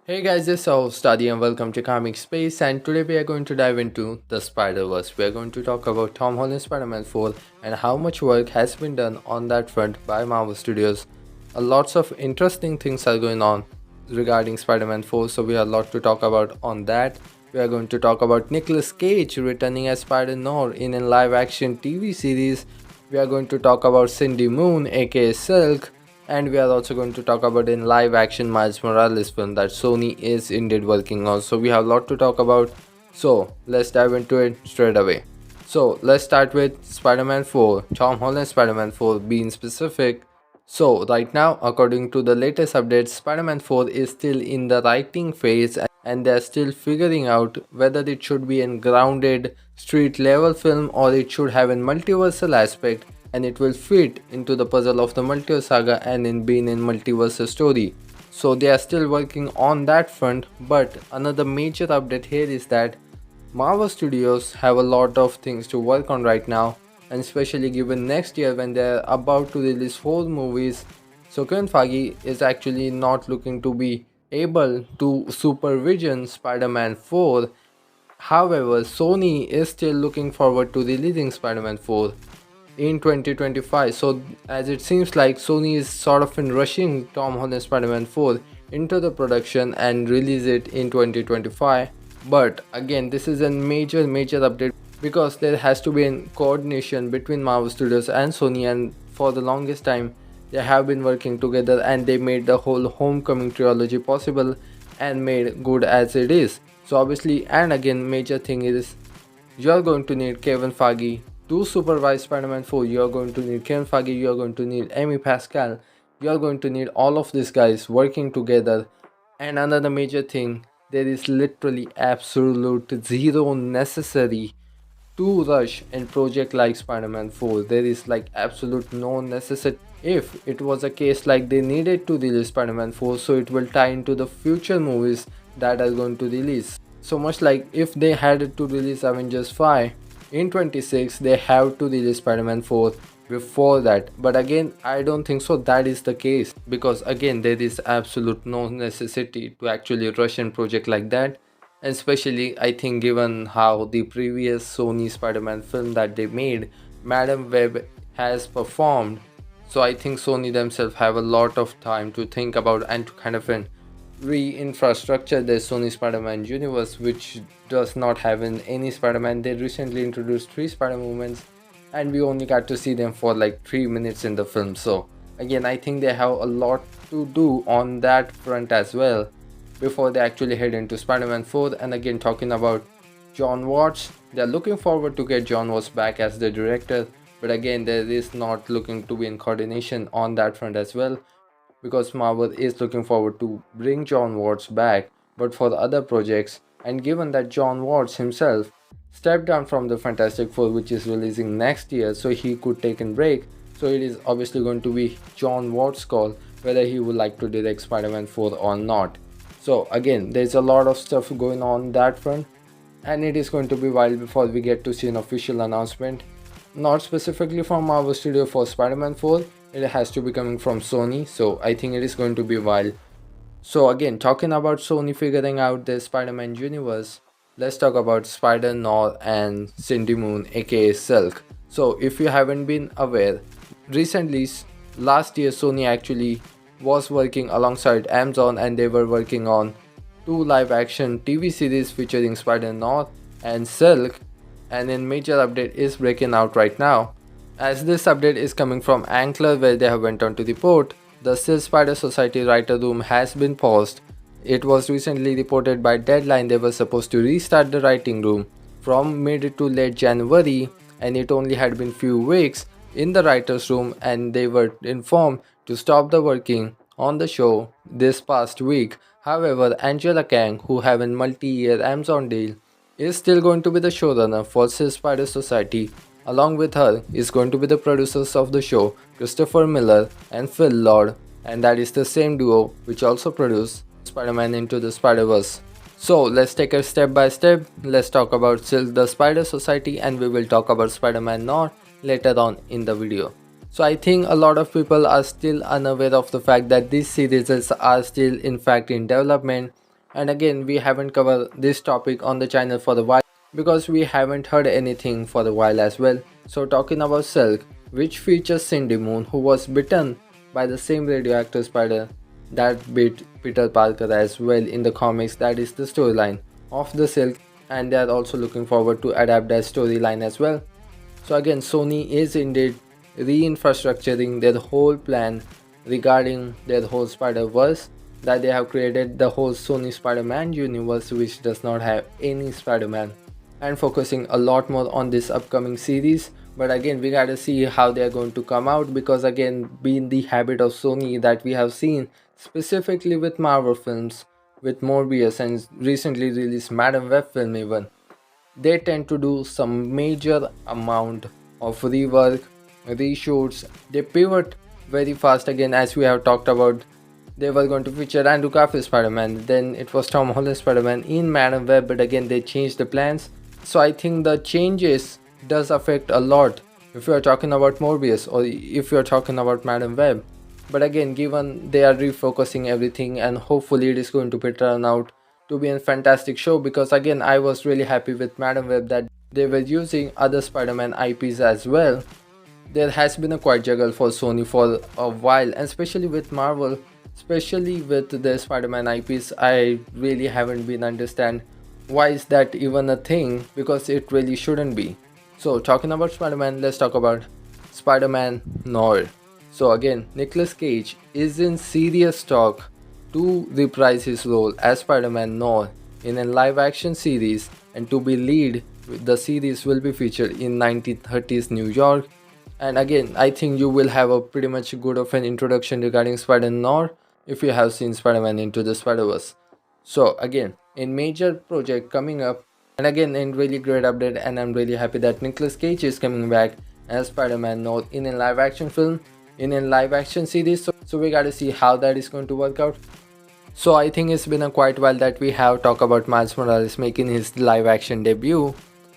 Hey guys, this is our study and welcome to Comic Space, and today we are going to dive into the Spider-Verse. We are going to talk about Tom Holland's Spider-Man 4 and how much work has been done on that front by Marvel Studios. Lots of interesting things are going on regarding Spider-Man 4, so we have a lot to talk about on that. We are going to talk about Nicolas Cage returning as Spider-Noir in a live-action TV series. We are going to talk about Cindy Moon aka Silk, and we are also going to talk about in live action Miles Morales film that Sony is indeed working on. So we have a lot to talk about. So let's dive into it straight away. So let's start with Spider-Man 4, Tom Holland Spider-Man 4 being specific. So right now, according to the latest updates, Spider-Man 4 is still in the writing phase and they're still figuring out whether it should be a grounded street level film or it should have a multiversal aspect and it will fit into the puzzle of the multiverse saga and in being in multiverse story. So they are still working on that front, but another major update here is that Marvel Studios have a lot of things to work on right now, and especially given next year when they're about to release 4 movies. So Kevin Feige is actually not looking to be able to supervision Spider-Man 4. However, Sony is still looking forward to releasing Spider-Man 4 in 2025. So as it seems like Sony is sort of in rushing Tom Holland Spider-Man 4 into the production and release it in 2025. But again, this is a major update because there has to be a coordination between Marvel Studios and Sony, and for the longest time they have been working together and they made the whole Homecoming trilogy possible and made good as it is. So obviously, and again, major thing is you are going to need Kevin Feige to supervise Spider-Man 4. You are going to need Kevin Feige, you are going to need Amy Pascal, you are going to need all of these guys working together. And another major thing, there is literally absolute zero necessary to rush in project like Spider-Man 4. There is like absolute no necessity. If it was a case like they needed to release Spider-Man 4 so it will tie into the future movies that are going to release. So much like if they had to release Avengers 5 in 26, they have to release Spider-Man 4 before that. But again, I don't think so that is the case, because again there is absolute no necessity to actually rush in project like that. And especially I think given how the previous Sony Spider-Man film that they made, Madam Web, has performed. So I think Sony themselves have a lot of time to think about and to kind of re-infrastructure the Sony Spider-Man universe, which does not have any Spider-Man. They recently introduced 3 Spider movements and we only got to see them for like 3 minutes in the film. So again, I think they have a lot to do on that front as well before they actually head into Spider-Man 4. And again, talking about Jon Watts, they're looking forward to get Jon Watts back as the director, but again there is not looking to be in coordination on that front as well, because Marvel is looking forward to bring Jon Watts back but for the other projects. And given that Jon Watts himself stepped down from the Fantastic Four, which is releasing next year, so he could take a break, so it is obviously going to be Jon Watts' call whether he would like to direct Spider-Man 4 or not. So again, there's a lot of stuff going on that front, and it is going to be a while before we get to see an official announcement, not specifically from Marvel Studio for Spider-Man 4. It has to be coming from Sony, so I think it is going to be a while. So again, talking about Sony figuring out the Spider-Man universe, let's talk about Spider-Noir and Cindy Moon aka Silk. So if you haven't been aware, recently last year Sony actually was working alongside Amazon and they were working on 2 live action TV series featuring Spider-Noir and Silk, and a major update is breaking out right now. As this update is coming from Ankler, where they have went on to report, the Silk Spider Society writer room has been paused. It was recently reported by Deadline they were supposed to restart the writing room from mid to late January, and it only had been few weeks in the writers room and they were informed to stop the working on the show this past week. However, Angela Kang, who have a multi-year Amazon deal, is still going to be the showrunner for Silk Spider Society. Along with her is going to be the producers of the show, Christopher Miller and Phil Lord, and that is the same duo which also produced Spider-Man Into the Spider-Verse. So let's take it step by step. Let's talk about Silk the Spider Society and we will talk about Spider-Man Noir later on in the video. So I think a lot of people are still unaware of the fact that these series are still in fact in development. And again, we haven't covered this topic on the channel for a while because we haven't heard anything for a while as well. So talking about Silk, which features Cindy Moon, who was bitten by the same radioactive spider that bit Peter Parker as well in the comics. That is the storyline of the Silk, and they are also looking forward to adapt that storyline as well. So again, Sony is indeed re-infrastructuring their whole plan regarding their whole Spider-Verse, that they have created the whole Sony Spider-Man universe, which does not have any Spider-Man, and focusing a lot more on this upcoming series. But again, we gotta see how they are going to come out, because again, being the habit of Sony that we have seen specifically with Marvel films, with Morbius and recently released Madam Web film even, they tend to do some major amount of rework, reshoots. They pivot very fast. Again, as we have talked about, they were going to feature Andrew Garfield Spider-Man, then it was Tom Holland Spider-Man in Madam Web, but again they changed the plans. So I think the changes does affect a lot if you are talking about Morbius or if you are talking about Madam Web. But again, given they are refocusing everything, and hopefully it is going to turn out to be a fantastic show, because again, I was really happy with Madam Web that they were using other Spider-Man IPs as well. There has been a quite juggle for Sony for a while, and especially with Marvel, especially with the Spider-Man IPs, I really haven't been understand why is that even a thing, because it really shouldn't be. So talking about Spider-Man, let's talk about Spider-Man Noir. So again, Nicolas Cage is in serious talk to reprise his role as Spider-Man Noir in a live-action series, and to be lead. The series will be featured in 1930s New York. And again, I think you will have a pretty much good of an introduction regarding Spider-Man Noir if you have seen Spider-Man Into the Spider-Verse. So again, a major project coming up, and again a really great update, and I'm really happy that Nicolas Cage is coming back as Spider-Man Noir in a live action film, in a live action series. So we gotta see how that is going to work out. So I think it's been a quite while that we have talked about Miles Morales making his live action debut.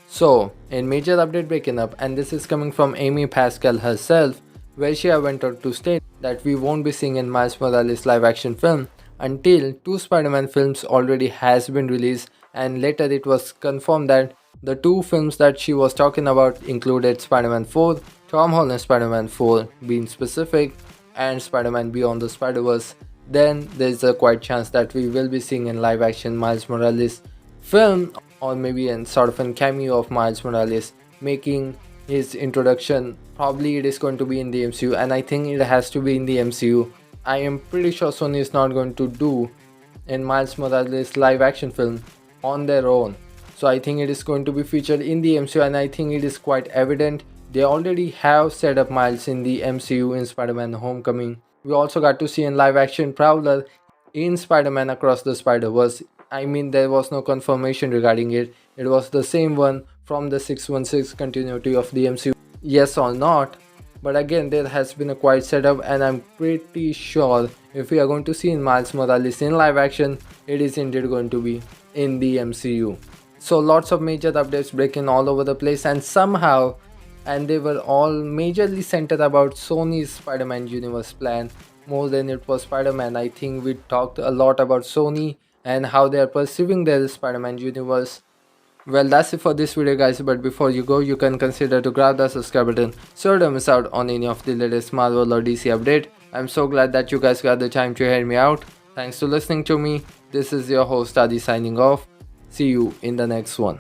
So a major update breaking up, and this is coming from Amy Pascal herself, where she went on to state that we won't be seeing a Miles Morales live action film until 2 Spider-Man films already has been released, and later it was confirmed that the 2 films that she was talking about included Spider-Man 4, Tom Holland Spider-Man 4 being specific, and Spider-Man Beyond the Spider-Verse. Then there's a quite chance that we will be seeing a live action Miles Morales film, or maybe a sort of a cameo of Miles Morales making his introduction. Probably it is going to be in the MCU, and I think it has to be in the MCU. I am pretty sure Sony is not going to do a Miles Morales live action film on their own. So I think it is going to be featured in the MCU, and I think it is quite evident. They already have set up Miles in the MCU in Spider-Man Homecoming. We also got to see a live action Prowler in Spider-Man Across the Spider-Verse. I mean, there was no confirmation regarding it. It was the same one from the 616 continuity of the MCU. Yes or not? But again, there has been a quiet setup, and I'm pretty sure if we are going to see Miles Morales in live action, it is indeed going to be in the MCU. So lots of major updates breaking all over the place, and somehow, and they were all majorly centered about Sony's Spider-Man universe plan more than it was Spider-Man. I think we talked a lot about Sony and how they are perceiving their Spider-Man universe. Well, that's it for this video guys, but before you go, you can consider to grab the subscribe button so you don't miss out on any of the latest Marvel or DC update. I'm so glad that you guys got the time to hear me out. Thanks for listening to me. This is your host Adi signing off. See you in the next one.